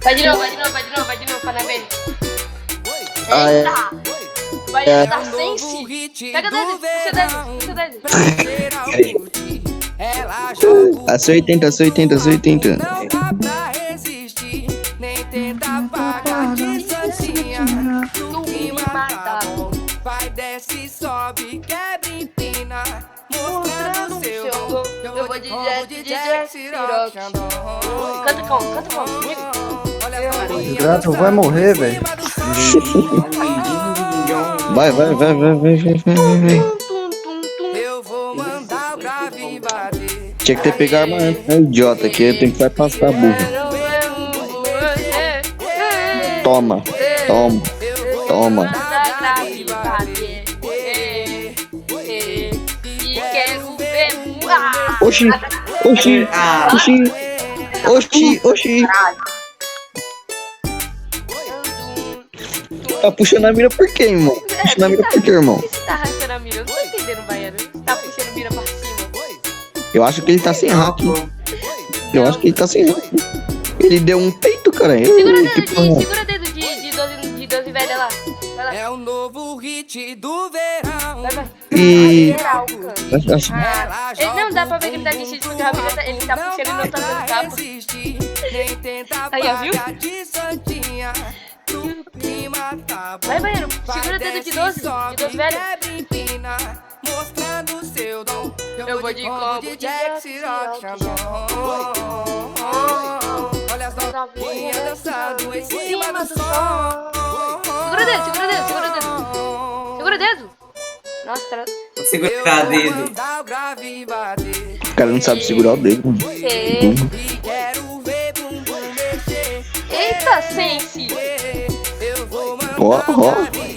Vai de novo, pra na vez. Ah, é. Eita! Baiano tá sem si. Pega dele, puxa dele. A80. Não dá pra resistir, nem tenta pagar de santinha. No clima tá bom, vai, desce, sobe, quebra, empina, mostrando seu dom. Eu vou de Jack, Ciraxandon. Canta comigo. Olha só, Desgraça, vai morrer, velho. Vai. eu vou mandar o grave bater. Tinha que ter pegado a arma antes, né, idiota? Que eu tenho que passar burro. Toma. E quero ver. Oxi. Tá puxando a mira por quê, irmão? Puxando a mira por quê, irmão? Você tá arrastando a mira? Eu não tô entendendo, Baiano. Você tá puxando a mira pra cima. Eu acho que ele tá sem hack. Ele deu um peito, cara. Segura dedo de 12 velha lá. Vai lá. É o novo hit do verão. Vai. E... Geral, cara. Acho- Ele não dá pra ver que ele tá vestido de garrafa, ele tá puxando e não tá dando capa. Aí, ó, viu? Vai, Baiano, segura o dedo de 12 velho. Mostrando seu dom. Eu vou de combo de Jack, Ciraxandon. Olha as novinhas dançando em cima do som. Segura o dedo. Nossa, tá... Vou segurar o dedo. O cara não sabe segurar o dedo. Eita, Sense. Ó.